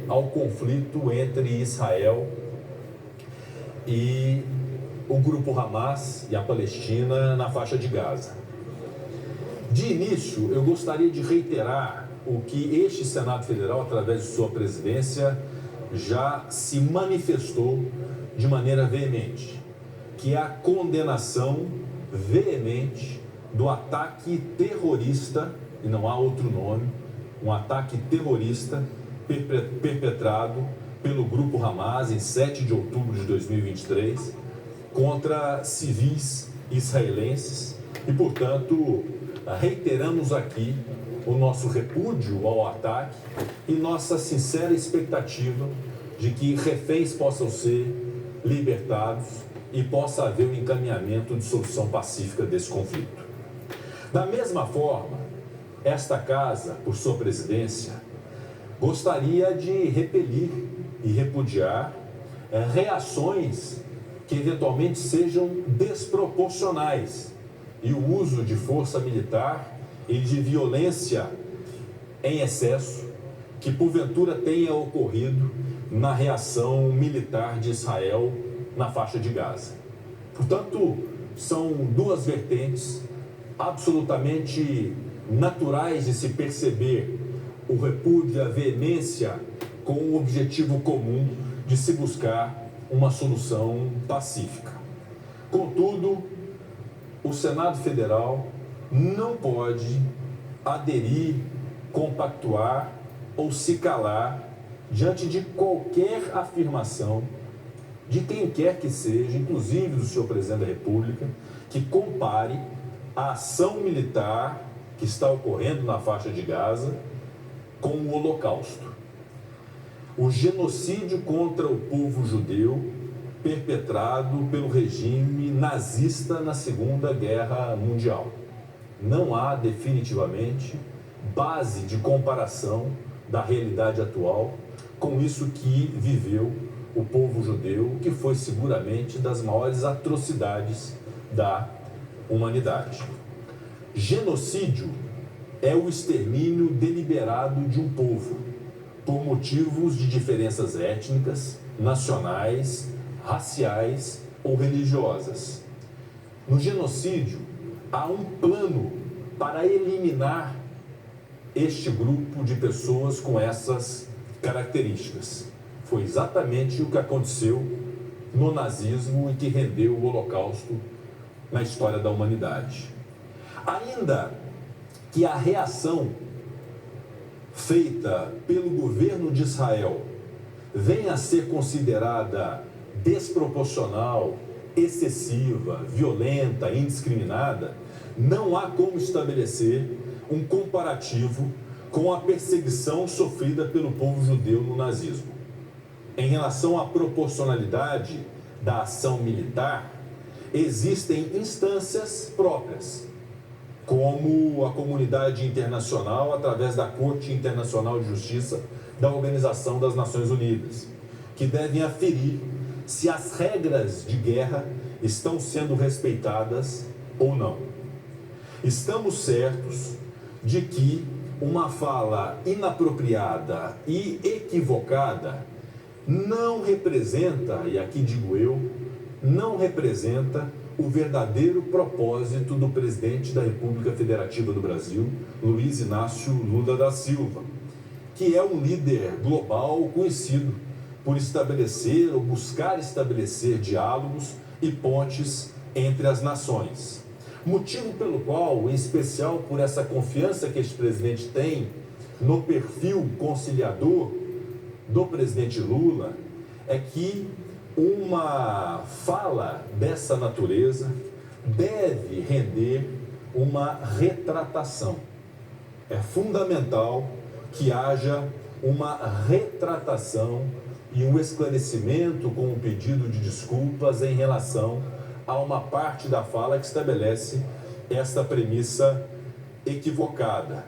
Ao conflito entre Israel e o grupo Hamas e a Palestina na faixa de Gaza. De início, eu gostaria de reiterar o que este Senado Federal, através de sua presidência, já se manifestou de maneira veemente, que é a condenação veemente do ataque terrorista, e não há outro nome, um ataque terrorista perpetrado pelo grupo Hamas em 7 de outubro de 2023 contra civis israelenses e, portanto, reiteramos aqui o nosso repúdio ao ataque e nossa sincera expectativa de que reféns possam ser libertados e possa haver um encaminhamento de solução pacífica desse conflito. Da mesma forma, esta casa, por sua presidência, gostaria de repelir e repudiar reações que eventualmente sejam desproporcionais e o uso de força militar e de violência em excesso que porventura tenha ocorrido na reação militar de Israel na faixa de Gaza. Portanto, são duas vertentes absolutamente naturais de se perceber o repúdio e a veemência com o objetivo comum de se buscar uma solução pacífica. Contudo, o Senado Federal não pode aderir, compactuar ou se calar diante de qualquer afirmação de quem quer que seja, inclusive do senhor presidente da República, que compare a ação militar que está ocorrendo na faixa de Gaza com o Holocausto. O genocídio contra o povo judeu perpetrado pelo regime nazista na Segunda Guerra Mundial. Não há definitivamente base de comparação da realidade atual com isso que viveu o povo judeu, que foi seguramente das maiores atrocidades da humanidade. Genocídio é o extermínio deliberado de um povo por motivos de diferenças étnicas, nacionais, raciais ou religiosas. No genocídio, há um plano para eliminar este grupo de pessoas com essas características. Foi exatamente o que aconteceu no nazismo e que rendeu o Holocausto na história da humanidade. Ainda que a reação feita pelo governo de Israel venha a ser considerada desproporcional, excessiva, violenta, indiscriminada, não há como estabelecer um comparativo com a perseguição sofrida pelo povo judeu no nazismo. Em relação à proporcionalidade da ação militar, existem instâncias próprias, como a comunidade internacional através da Corte Internacional de Justiça da Organização das Nações Unidas, que devem aferir se as regras de guerra estão sendo respeitadas ou não. Estamos certos de que uma fala inapropriada e equivocada não representa, e aqui digo eu, não representa o verdadeiro propósito do presidente da República Federativa do Brasil, Luiz Inácio Lula da Silva, que é um líder global conhecido por estabelecer ou buscar estabelecer diálogos e pontes entre as nações. Motivo pelo qual, em especial por essa confiança que este presidente tem no perfil conciliador do presidente Lula, é que uma fala dessa natureza deve render uma retratação. É fundamental que haja uma retratação e um esclarecimento com um pedido de desculpas em relação a uma parte da fala que estabelece esta premissa equivocada,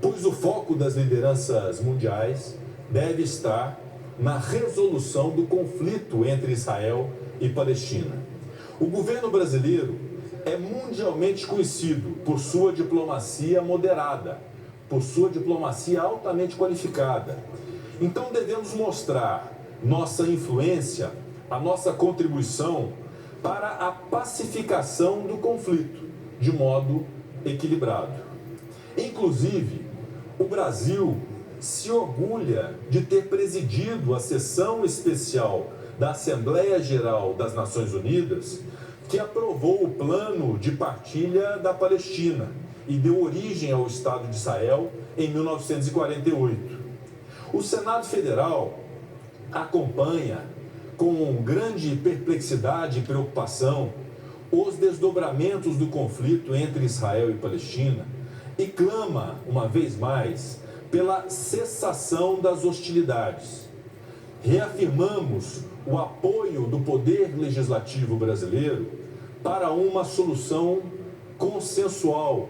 pois o foco das lideranças mundiais deve estar na resolução do conflito entre Israel e Palestina. O governo brasileiro é mundialmente conhecido por sua diplomacia moderada, por sua diplomacia altamente qualificada Então devemos mostrar nossa influência, a nossa contribuição para a pacificação do conflito, de modo equilibrado. Inclusive, o Brasil se orgulha de ter presidido a sessão especial da Assembleia Geral das Nações Unidas, que aprovou o plano de partilha da Palestina e deu origem ao Estado de Israel em 1948. O Senado Federal acompanha com grande perplexidade e preocupação os desdobramentos do conflito entre Israel e Palestina e clama, uma vez mais, pela cessação das hostilidades. Reafirmamos o apoio do Poder Legislativo brasileiro para uma solução consensual,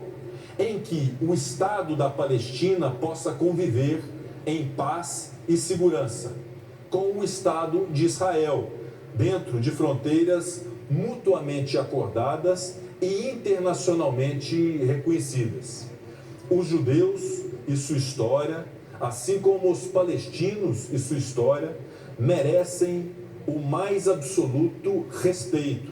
em que o Estado da Palestina possa conviver em paz e segurança com o Estado de Israel, dentro de fronteiras mutuamente acordadas e internacionalmente reconhecidas. Os judeus e sua história, assim como os palestinos e sua história, merecem o mais absoluto respeito.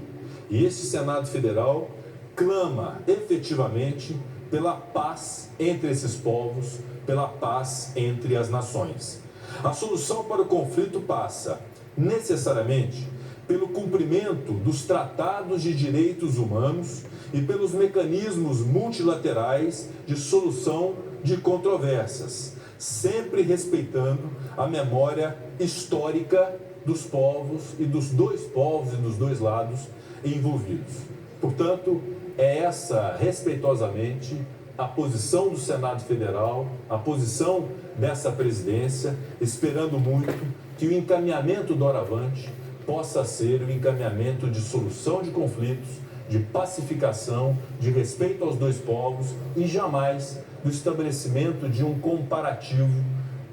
E este Senado Federal clama efetivamente pela paz entre esses povos, pela paz entre as nações. A solução para o conflito passa, necessariamente, pelo cumprimento dos tratados de direitos humanos e pelos mecanismos multilaterais de solução de controvérsias, sempre respeitando a memória histórica dos povos e dos dois povos e dos dois lados envolvidos. Portanto, é essa, respeitosamente, a posição do Senado Federal, a posição dessa presidência, esperando muito que o encaminhamento doravante possa ser o encaminhamento de solução de conflitos, de pacificação, de respeito aos dois povos e jamais do estabelecimento de um comparativo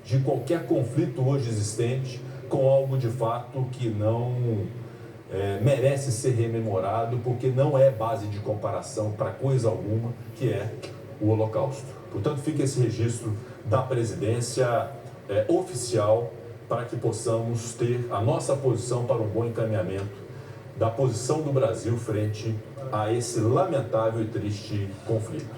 de qualquer conflito hoje existente com algo de fato que não merece ser rememorado, porque não é base de comparação para coisa alguma, que é o Holocausto. Portanto, fica esse registro da presidência oficial para que possamos ter a nossa posição para um bom encaminhamento da posição do Brasil frente a esse lamentável e triste conflito.